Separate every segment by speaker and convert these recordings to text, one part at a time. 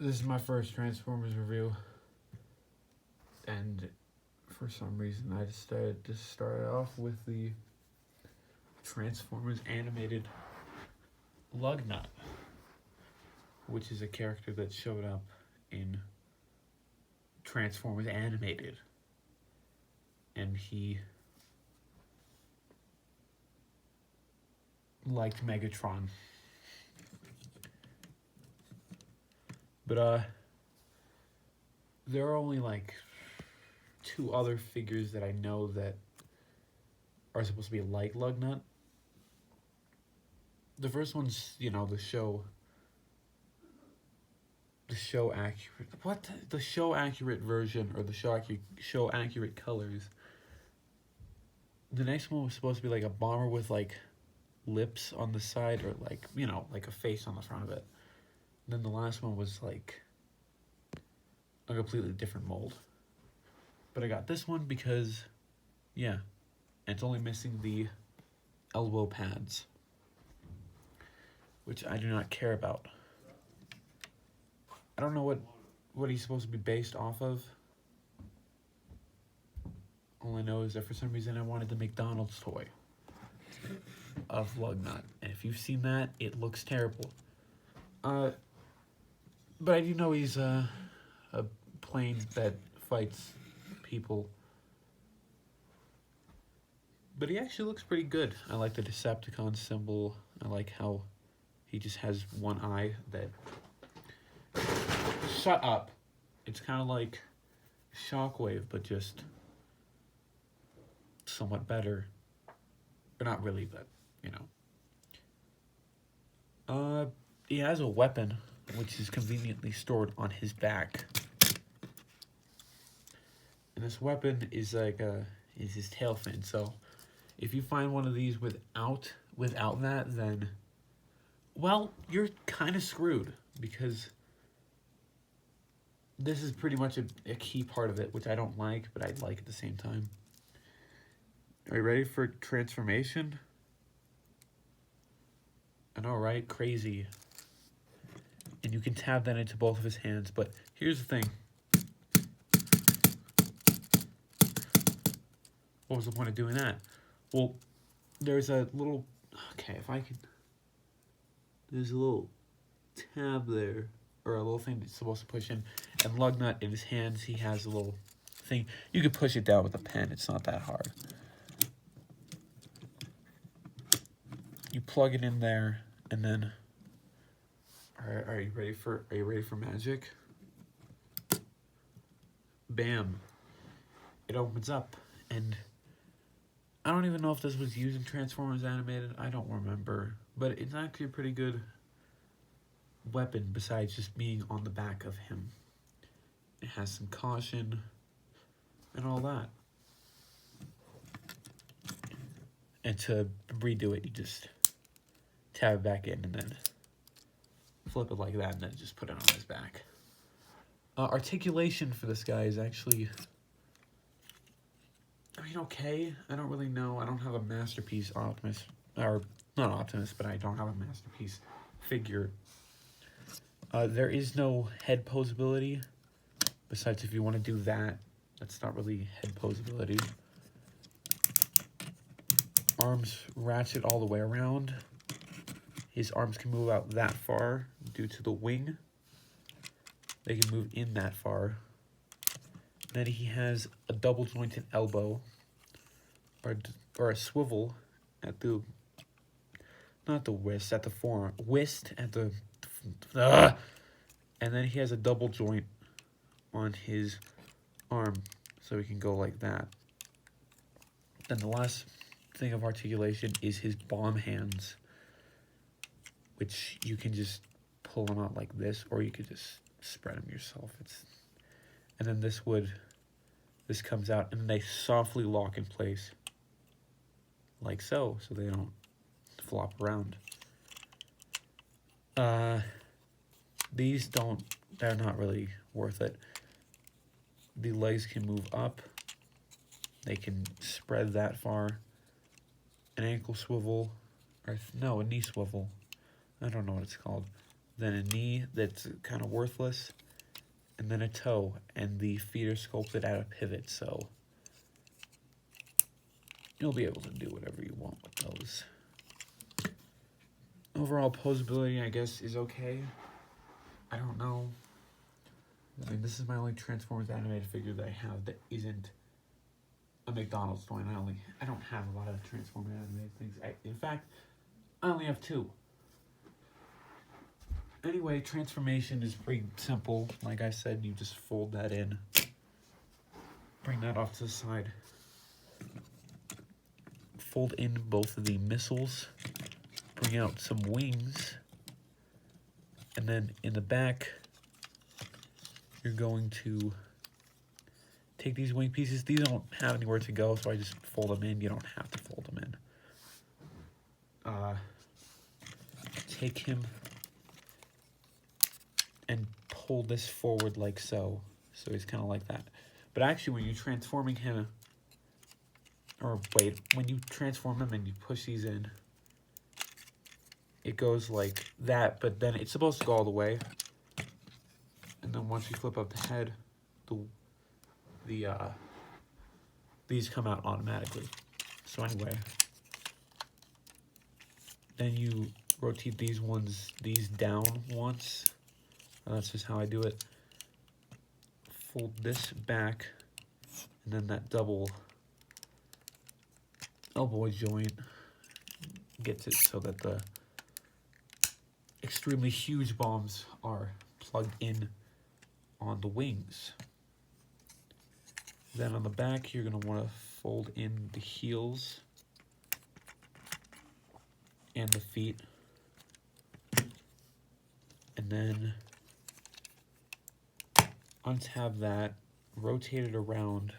Speaker 1: This is my first Transformers review, and for some reason I decided to start off with the Transformers animated Lugnut, which is a character that showed up in Transformers Animated, and he liked Megatron. But there are only like two other figures that I know that are supposed to be like Lugnut. The first one's, the show accurate. What? The show accurate version, or the show accurate colors. The next one was supposed to be like a bomber with like lips on the side, or like, like a face on the front of it. Then the last one was like a completely different mold. But I got this one because, yeah, it's only missing the elbow pads, which I do not care about. I don't know what he's supposed to be based off of. All I know is that for some reason I wanted the McDonald's toy of Lugnut. And if you've seen that, it looks terrible. But I do know he's a planes that fights people. But he actually looks pretty good. I like the Decepticon symbol. I like how he just has one eye that... Shut up. It's kind of like Shockwave, but just somewhat better. Or not really, but, he has a weapon, which is conveniently stored on his back. And this weapon is is his tail fin. So if you find one of these without that, then, well, you're kind of screwed, because this is pretty much a key part of it, which I don't like, but I like at the same time. Are you ready for transformation? I know, right? Crazy. And you can tab that into both of his hands, but here's the thing. What was the point of doing that? Well, there's a little... Okay, if I can... There's a little tab there, or a little thing that's supposed to push in. And Lugnut, in his hands, he has a little thing. You can push it down with a pen. It's not that hard. You plug it in there, and then... Are you ready for magic? Bam. It opens up, and I don't even know if this was used in Transformers Animated. I don't remember, but it's actually a pretty good weapon besides just being on the back of him. It has some caution and all that. And to redo it, you just tab it back in and then flip it like that, and then just put it on his back. Articulation for this guy is actually, okay. I don't really know. I don't have a Masterpiece Optimus, or not Optimus, but I don't have a Masterpiece figure. There is no head posability. Besides, if you want to do that, that's not really head posability. Arms ratchet all the way around. His arms can move out that far due to the wing. They can move in that far. Then he has a double jointed elbow, or a swivel at the, not the wrist, at the forearm, wrist at the, and then he has a double joint on his arm, so he can go like that. Then the last thing of articulation is his bomb hands, which you can just pull them out like this, or you could just spread them yourself. And then this comes out, and then they softly lock in place, like so they don't flop around. They're not really worth it. The legs can move up. They can spread that far. An ankle swivel, or no, a knee swivel. I don't know what it's called. then a knee that's kind of worthless, and then a toe, and the feet are sculpted at a pivot, so you'll be able to do whatever you want with those. Overall posability, I guess, is okay. I don't know. I mean, this is my only Transformers animated figure that I have that isn't a McDonald's toy. I don't have a lot of Transformers animated things. In fact, I only have 2. Anyway, transformation is pretty simple. Like I said, you just fold that in. Bring that off to the side. Fold in both of the missiles. Bring out some wings. And then in the back, you're going to take these wing pieces. These don't have anywhere to go, so I just fold them in. You don't have to fold them in. Take him and pull this forward like so. So he's kind of like that. But actually, when you're transforming him, or wait, when you transform him and you push these in, it goes like that, but then it's supposed to go all the way. And then once you flip up the head, these come out automatically. So anyway, then you rotate these down once. That's just how I do it. Fold this back, and then that double elbow joint gets it so that the extremely huge bombs are plugged in on the wings. Then on the back, you're going to want to fold in the heels and the feet. And then untab that, rotate it around,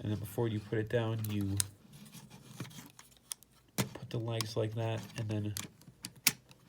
Speaker 1: and then before you put it down, you put the legs like that, and then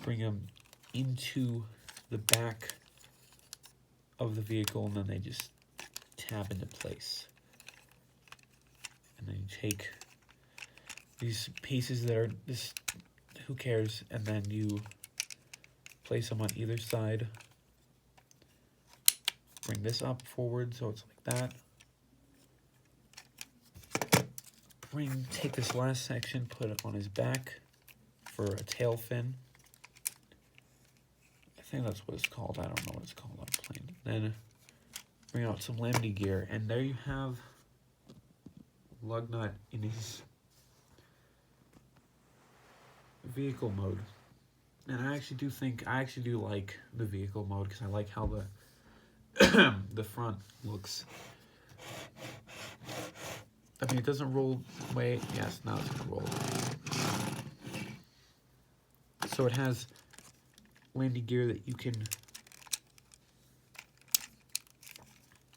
Speaker 1: bring them into the back of the vehicle, and then they just tab into place. And then you take these pieces that are just, who cares, and then you place them on either side. Bring this up forward so it's like that. Take this last section, put it on his back for a tail fin. I think that's what it's called. I don't know what it's called on a plane. Then bring out some Lamdy gear, and there you have Lugnut in his vehicle mode. And I actually do like the vehicle mode because I like how the front looks. I mean, it doesn't roll. Wait, yes, now it's gonna roll. So it has landing gear that you can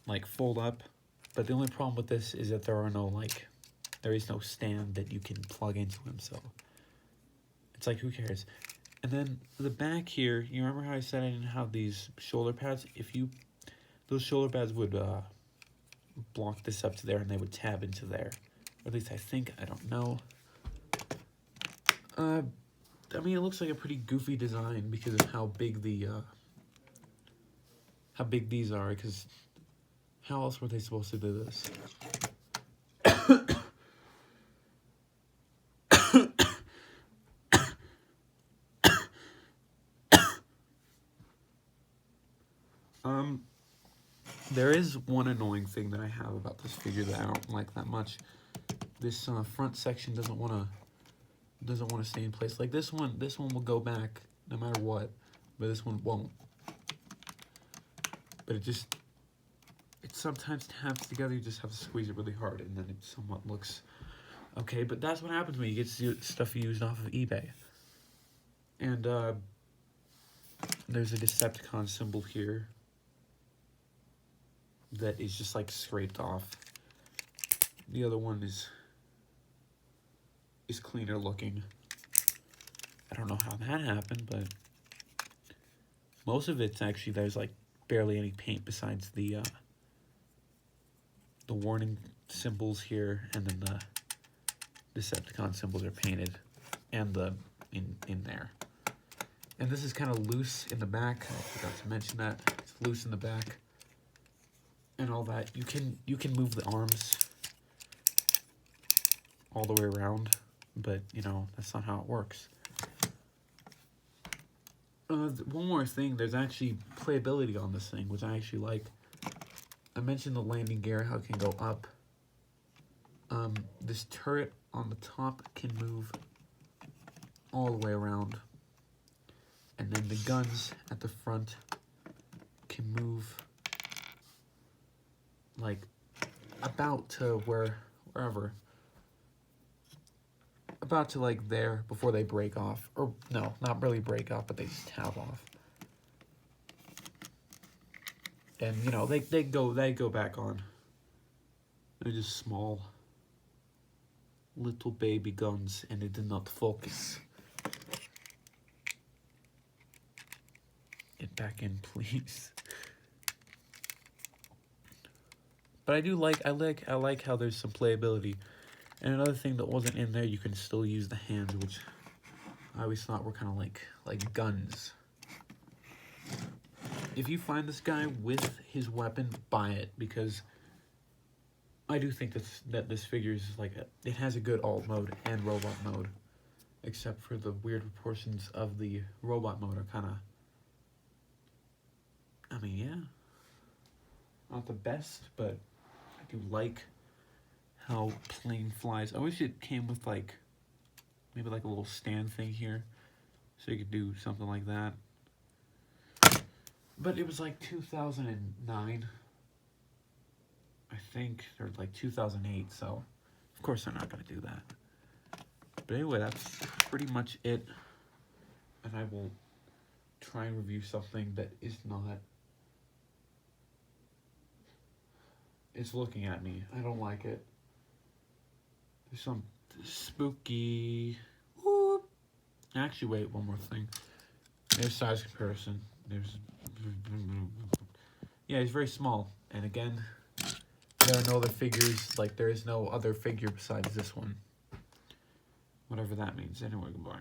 Speaker 1: like fold up, but the only problem with this is that there is no stand that you can plug into him. So it's like, who cares? And then the back here, you remember how I said I didn't have these shoulder pads? Those shoulder pads would block this up to there, and they would tab into there. Or at least I think. I don't know. I mean, it looks like a pretty goofy design because of how big these are. Because how else were they supposed to do this? There is one annoying thing that I have about this figure that I don't like that much. This front section doesn't want to stay in place. Like this one will go back no matter what, but this one won't. But it sometimes tabs together. You just have to squeeze it really hard, and then it somewhat looks okay. But that's what happens when you get stuff used off of eBay. And there's a Decepticon symbol here that is just like scraped off. The other one is cleaner looking. I don't know how that happened, but most of it's actually, there's like barely any paint besides the warning symbols here, and then the Decepticon symbols are painted, and in there. And this is kind of loose in the back. I forgot to mention that. It's loose in the back. And all that. You can move the arms all the way around, but you know, that's not how it works. One more thing, there's actually playability on this thing, which I actually like. I mentioned the landing gear, how it can go up. This turret on the top can move all the way around. And then the guns at the front can move like about to wherever. About to like there before they break off. Or no, not really break off, but they just tab off. And you know, they go back on. They're just small little baby guns, and it did not focus. Get back in, please. But I like how there's some playability. And another thing that wasn't in there, you can still use the hands, which I always thought were kind of like guns. If you find this guy with his weapon, buy it, because I do think that this figure is like it has a good alt mode and robot mode, except for the weird proportions of the robot mode are kind of, I mean, yeah, not the best, but I do like how plane flies. I wish it came with like maybe like a little stand thing here, so you could do something like that. But it was like 2009, I think, or like 2008, so of course they're not going to do that. But anyway, that's pretty much it. And I will try and review something that is not... It's looking at me. I don't like it. There's some spooky... Whoop. Actually, wait, one more thing. There's size comparison. There's... Yeah, he's very small. And again, there are no other figures. Like, there is no other figure besides this one. Whatever that means. Anyway, goodbye.